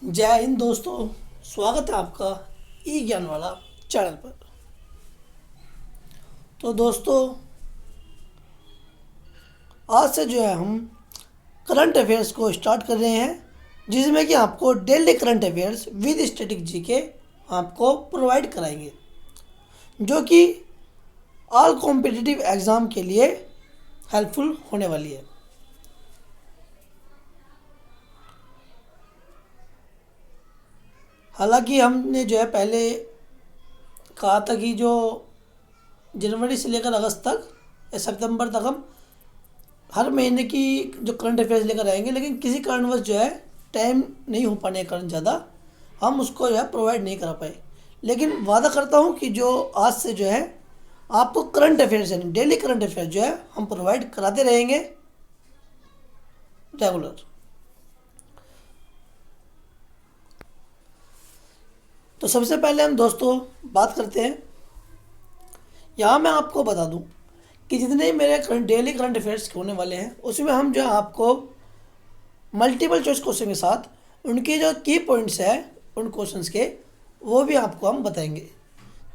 जय हिंद दोस्तों। स्वागत है आपका ई ज्ञान वाला चैनल पर। तो दोस्तों, आज से जो है हम करंट अफेयर्स को स्टार्ट कर रहे हैं, जिसमें कि आपको daily current affairs with static GK आपको प्रोवाइड कराएंगे, जो कि ऑल कॉम्पिटिटिव एग्ज़ाम के लिए हेल्पफुल होने वाली है। हालांकि हमने जो है पहले कहा था कि जो जनवरी से लेकर अगस्त तक या सितंबर तक हम हर महीने की जो करंट अफेयर्स लेकर आएंगे, लेकिन किसी कारणवश जो है टाइम नहीं हो पाने के कारण ज़्यादा हम उसको जो है प्रोवाइड नहीं करा पाए। लेकिन वादा करता हूँ कि जो आज से जो है आपको करंट अफेयर्स यानी डेली करंट अफेयर्स जो है हम प्रोवाइड कराते रहेंगे रेगुलर। तो सबसे पहले हम दोस्तों बात करते हैं। यहाँ मैं आपको बता दूँ कि जितने मेरे डेली करंट अफेयर्स होने वाले हैं, उसमें हम जो है आपको मल्टीपल चॉइस क्वेश्चन के साथ उनके जो की पॉइंट्स है उन क्वेश्चंस के, वो भी आपको हम बताएंगे,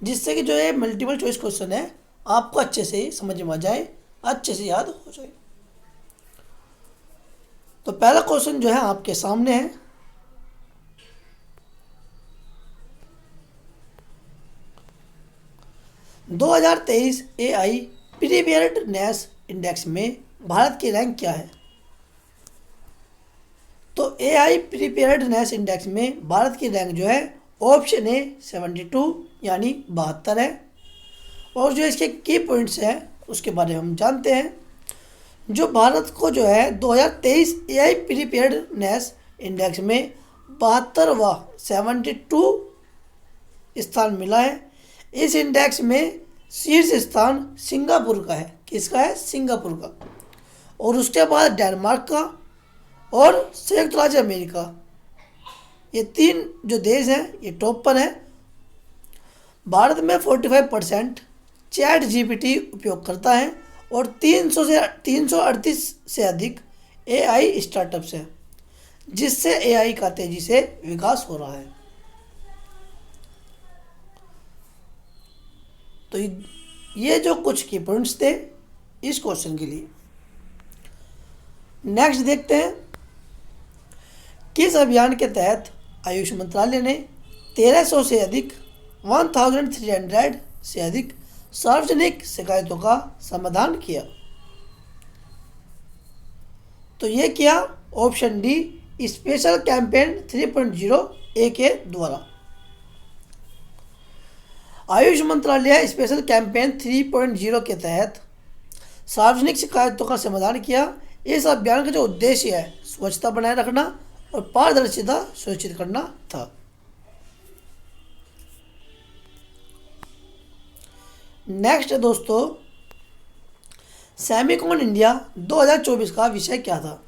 जिससे कि जो ये मल्टीपल चॉइस क्वेश्चन है आपको अच्छे से ही समझ में आ जाए, अच्छे से याद हो जाए। तो पहला क्वेश्चन जो है आपके सामने है। दो हजार तेईस AI प्रीपेयर्डनेस इंडेक्स में भारत की रैंक क्या है? तो AI प्रीपेयर्डनेस इंडेक्स में भारत की रैंक जो है ऑप्शन ए 72 यानी 72 है। और जो इसके की पॉइंट्स हैं उसके बारे में हम जानते हैं। जो भारत को जो है 2023 AI प्रीपेयर्डनेस इंडेक्स में 72वां 72 स्थान मिला है। इस इंडेक्स में शीर्ष स्थान सिंगापुर का है। किसका है? सिंगापुर का। और उसके बाद डेनमार्क का और संयुक्त राज्य अमेरिका, ये तीन जो देश हैं ये टॉप पर हैं। भारत में 45% चैट GPT उपयोग करता है और 338 से अधिक AI स्टार्टअप्स हैं, जिससे AI का तेजी से विकास हो रहा है। तो ये जो कुछ की पॉइंट्स थे इस क्वेश्चन के लिए। नेक्स्ट देखते हैं, किस अभियान के तहत आयुष मंत्रालय ने 1300 से अधिक 1300 से अधिक सार्वजनिक शिकायतों का समाधान किया? तो ये किया ऑप्शन डी स्पेशल कैंपेन 3.0 ए के द्वारा। आयुष मंत्रालय स्पेशल कैंपेन 3.0 के तहत सार्वजनिक शिकायतों का समाधान किया। इस अभियान का जो उद्देश्य है स्वच्छता बनाए रखना और पारदर्शिता सुनिश्चित करना था। नेक्स्ट है दोस्तों, सेमिकॉन इंडिया 2024 का विषय क्या था?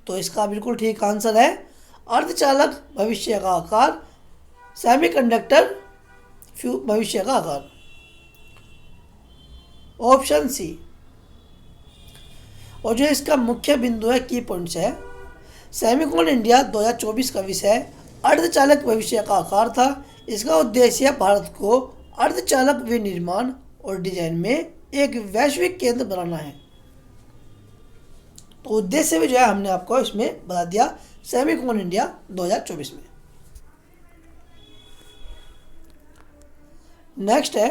तो इसका बिल्कुल ठीक आंसर है अर्धचालक भविष्य का आकार, सेमीकंडक्टर भविष्य का आकार, ऑप्शन सी। और जो इसका मुख्य बिंदु है, की पॉइंट्स है, सेमिकॉन इंडिया 2024 का विषय अर्धचालक भविष्य का आकार था। इसका उद्देश्य भारत को अर्धचालक विनिर्माण और डिजाइन में एक वैश्विक केंद्र बनाना है। तो उद्देश्य भी जो है हमने आपको इसमें बता दिया सेमिकॉन इंडिया 2024 में। नेक्स्ट है,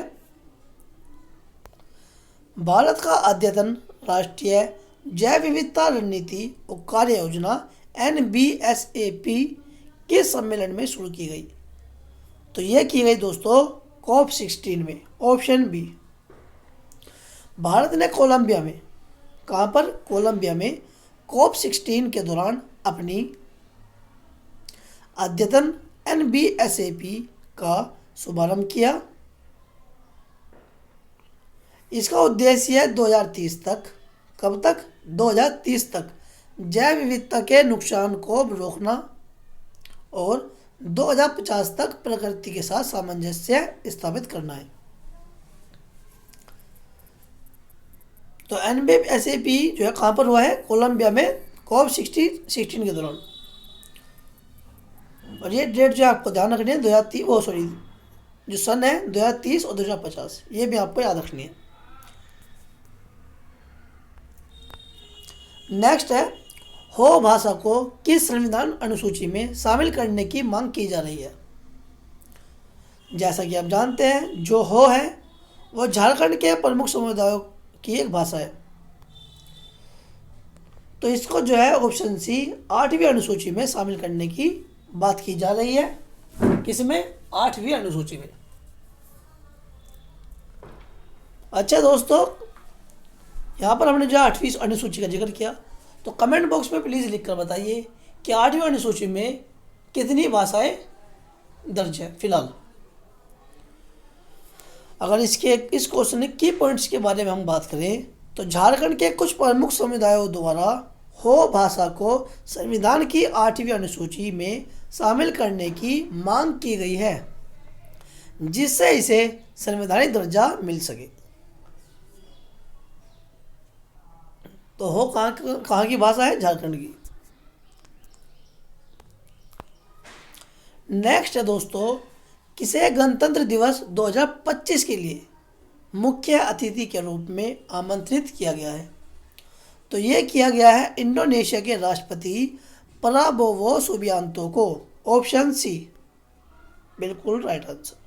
भारत का अद्यतन राष्ट्रीय जैव विविधता रणनीति और कार्य योजना NBSAP किस सम्मेलन में शुरू की गई? तो यह की गई दोस्तों COP16 में, ऑप्शन बी। भारत ने कोलंबिया में, कहाँ पर? कोलंबिया में COP16 के दौरान अपनी अद्यतन NBSAP का शुभारंभ किया। इसका उद्देश्य है 2030 तक, कब तक? 2030 तक जैव विविधता के नुकसान को रोकना और 2050 तक प्रकृति के साथ सामंजस्य स्थापित करना है। तो NBSAP जो है कहाँ पर हुआ है? कोलंबिया में COP16 के दौरान। और ये डेट जो है आपको ध्यान रखनी है 2030, वो सॉरी जो सन है 2030 और 2050, ये भी आपको याद रखनी है। नेक्स्ट है, हो भाषा को किस संविधान अनुसूची में शामिल करने की मांग की जा रही है। जैसा कि आप जानते हैं, जो हो है वो झारखंड के प्रमुख समुदायों की एक भाषा है। तो इसको जो है ऑप्शन सी 8वीं अनुसूची में शामिल करने की बात की जा रही है। किसमें? 8वीं अनुसूची में। अच्छा दोस्तों, यहाँ पर हमने जो 8वीं अनुसूची का जिक्र किया, तो कमेंट बॉक्स में प्लीज़ लिखकर बताइए कि 8वीं अनुसूची में कितनी भाषाएं दर्ज है फिलहाल। अगर इस क्वेश्चन की पॉइंट्स के बारे में हम बात करें, तो झारखंड के कुछ प्रमुख समुदायों द्वारा हो भाषा को संविधान की 8वीं अनुसूची में शामिल करने की मांग की गई है, जिससे इसे संवैधानिक दर्जा मिल सके। तो हो कहाँ की भाषा है? झारखंड की। नेक्स्ट है दोस्तों, किसे गणतंत्र दिवस 2025 के लिए मुख्य अतिथि के रूप में आमंत्रित किया गया है। तो ये किया गया है इंडोनेशिया के राष्ट्रपति प्राबोवो सुबियांतो को। ऑप्शन सी बिल्कुल राइट आंसर।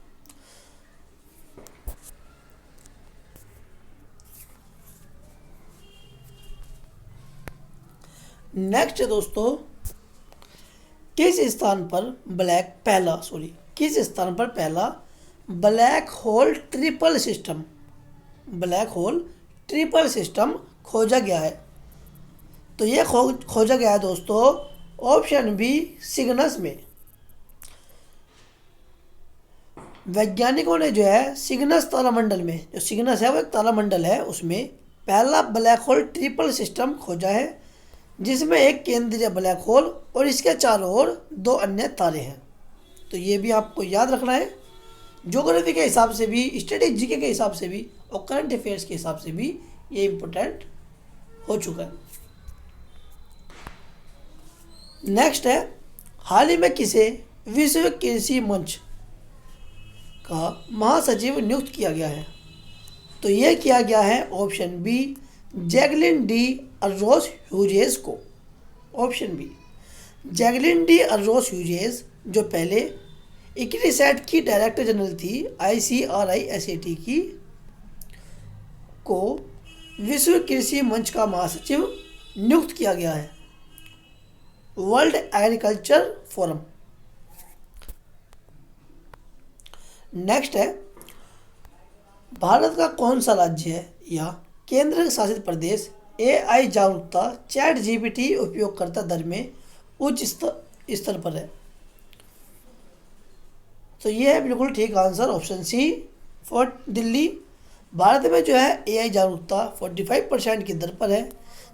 नेक्स्ट है दोस्तों, किस स्थान पर पहला ब्लैक होल ट्रिपल सिस्टम खोजा गया है। तो ये खोजा गया है दोस्तों ऑप्शन बी सिग्नस में। वैज्ञानिकों ने जो है सिग्नस तारामंडल में, जो सिग्नस है वो एक तारामंडल है, उसमें पहला ब्लैक होल ट्रिपल सिस्टम खोजा है, जिसमें एक केंद्रीय ब्लैक होल और इसके चारों ओर 2 अन्य तारे हैं। तो ये भी आपको याद रखना है, ज्योग्राफी के हिसाब से भी, स्टैटिक जीके के हिसाब से भी और करंट अफेयर्स के हिसाब से भी ये इम्पोर्टेंट हो चुका है। नेक्स्ट है, हाल ही में किसे विश्व कृषि मंच का महासचिव नियुक्त किया गया है। तो यह किया गया है option B Jacqueline d'Arros Hughes को। Option B Jacqueline d'Arros Hughes, जो पहले इक्रिसैट की डायरेक्टर जनरल थी ICRISAT की, को विश्व कृषि मंच का महासचिव नियुक्त किया गया है। World agriculture forum. नेक्स्ट है, भारत का कौन सा राज्य है या केंद्र शासित प्रदेश AI जागरूकता ChatGPT उपयोगकर्ता दर में उच्च स्तर पर है। तो ये है बिल्कुल ठीक answer, option C for Delhi. Bharat में जो है AI जागरूकता 45% की दर पर है,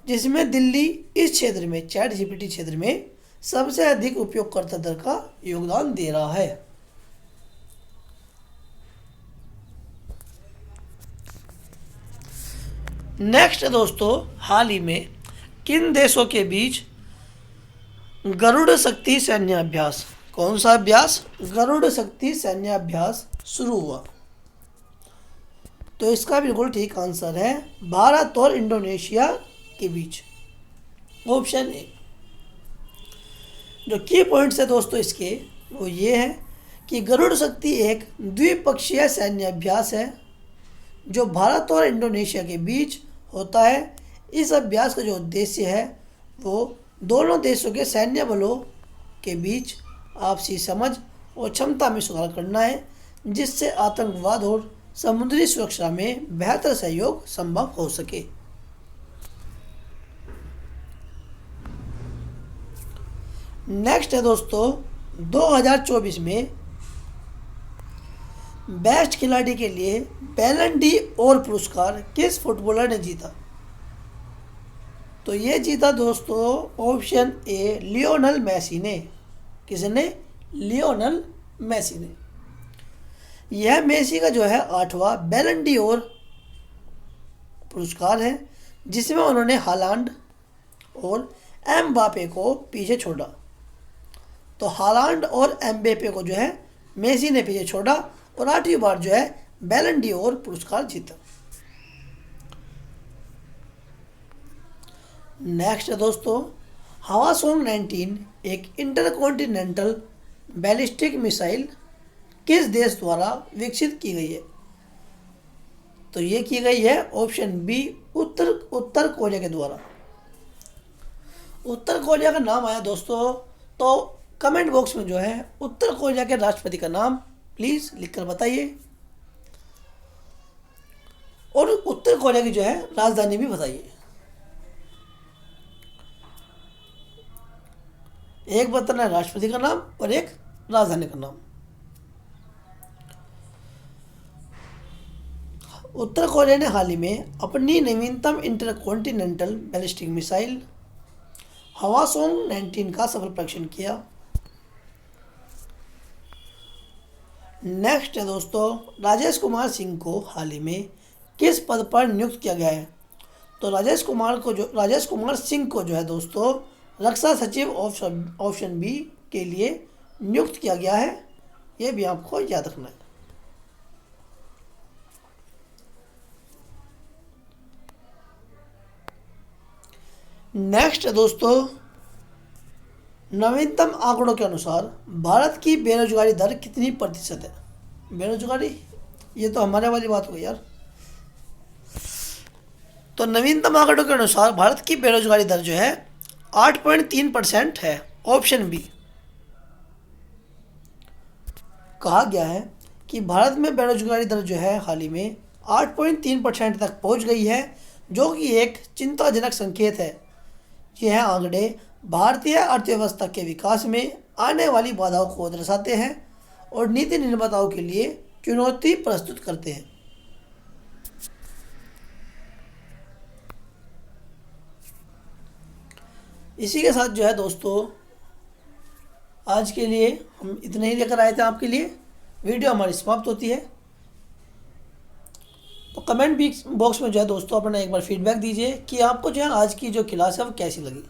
जिसमें दिल्ली इस क्षेत्र में ChatGPT क्षेत्र में सबसे अधिक उपयोगकर्ता दर का योगदान दे रहा है। नेक्स्ट दोस्तों, हाल ही में किन देशों के बीच गरुड़ शक्ति सैन्य अभ्यास, कौन सा अभ्यास? गरुड़ शक्ति सैन्य अभ्यास शुरू हुआ। तो इसका बिल्कुल ठीक आंसर है भारत और इंडोनेशिया के बीच, ऑप्शन ए। जो की पॉइंट्स है दोस्तों इसके, वो ये है कि गरुड़ शक्ति एक द्विपक्षीय सैन्य अभ्यास है जो भारत और इंडोनेशिया के बीच होता है। इस अभ्यास का जो उद्देश्य है वो दोनों देशों के सैन्य बलों के बीच आपसी समझ और क्षमता में सुधार करना है, जिससे आतंकवाद और समुद्री सुरक्षा में बेहतर सहयोग संभव हो सके। नेक्स्ट है दोस्तों, 2024 में बेस्ट खिलाड़ी के लिए बैलन डी और पुरस्कार किस फुटबॉलर ने जीता? तो ये जीता दोस्तों ऑप्शन ए लियोनल मेसी ने। किसने? लियोनल मेसी ने। यह मेसी का जो है 8वां बैलन डी और पुरस्कार है, जिसमें उन्होंने हालांड और एमबापे को पीछे छोड़ा। तो हालांड और एम्बेपे को जो है मेसी ने पीछे छोड़ा और 8वीं बार जो है बैलन डी'ओर पुरस्कार जीता। नेक्स्ट है दोस्तों, हवासोंग 19 एक इंटरकॉन्टिनेंटल बैलिस्टिक मिसाइल किस देश द्वारा विकसित की गई है? तो ये की गई है ऑप्शन बी उत्तर कोरिया के द्वारा। उत्तर कोरिया का नाम आया दोस्तों, तो कमेंट बॉक्स में जो है उत्तर कोरिया के राष्ट्रपति का नाम प्लीज लिखकर बताइए और उत्तर कोरिया की जो है राजधानी भी बताइए। एक बताना है राष्ट्रपति का नाम और एक राजधानी का नाम। उत्तर कोरिया ने हाल ही में अपनी नवीनतम इंटरकॉन्टिनेंटल बैलिस्टिक मिसाइल हवासोंग 19 का सफल परीक्षण किया। नेक्स्ट है दोस्तों, राजेश कुमार सिंह को हाल ही में किस पद पर नियुक्त किया गया है? तो राजेश कुमार सिंह को जो है दोस्तों रक्षा सचिव ऑप्शन बी के लिए नियुक्त किया गया है, ये भी आपको याद रखना है। नेक्स्ट है दोस्तों, नवीनतम आंकड़ों के अनुसार भारत की बेरोजगारी दर कितनी प्रतिशत है? बेरोजगारी, ये तो हमारे वाली बात हो गई यार। तो नवीनतम आंकड़ों के अनुसार भारत की बेरोजगारी दर जो है 8.3% है, ऑप्शन बी। कहा गया है कि भारत में बेरोजगारी दर जो है हाल ही में 8.3% तक पहुंच गई है, जो कि एक चिंताजनक संकेत है। यह आंकड़े भारतीय अर्थव्यवस्था के विकास में आने वाली बाधाओं को दर्शाते हैं और नीति निर्माताओं के लिए चुनौती प्रस्तुत करते हैं। इसी के साथ जो है दोस्तों आज के लिए हम इतने ही लेकर आए थे आपके लिए। वीडियो हमारी समाप्त होती है। तो कमेंट बॉक्स में जो है दोस्तों अपना एक बार फीडबैक दीजिए कि आपको जो है आज की जो क्लास है वो कैसी लगी।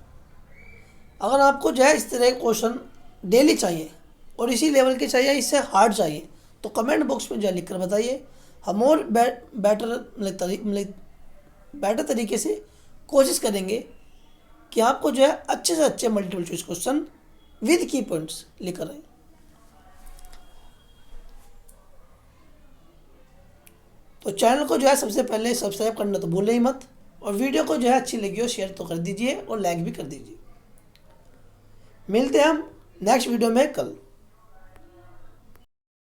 अगर आपको जो है इस तरह के क्वेश्चन डेली चाहिए और इसी लेवल के चाहिए, इससे हार्ड चाहिए, तो कमेंट बॉक्स में जो है लिखकर बताइए। हम और बेटर तरीके से कोशिश करेंगे कि आपको जो है अच्छे से अच्छे मल्टीपल चॉइस क्वेश्चन विद की पॉइंट्स लेकर आए। तो चैनल को जो है सबसे पहले सब्सक्राइब करना तो भूलें ही मत, और वीडियो को जो है अच्छी लगी हो शेयर तो कर दीजिए और लाइक भी कर दीजिए। मिलते हैं हम नेक्स्ट वीडियो में कल।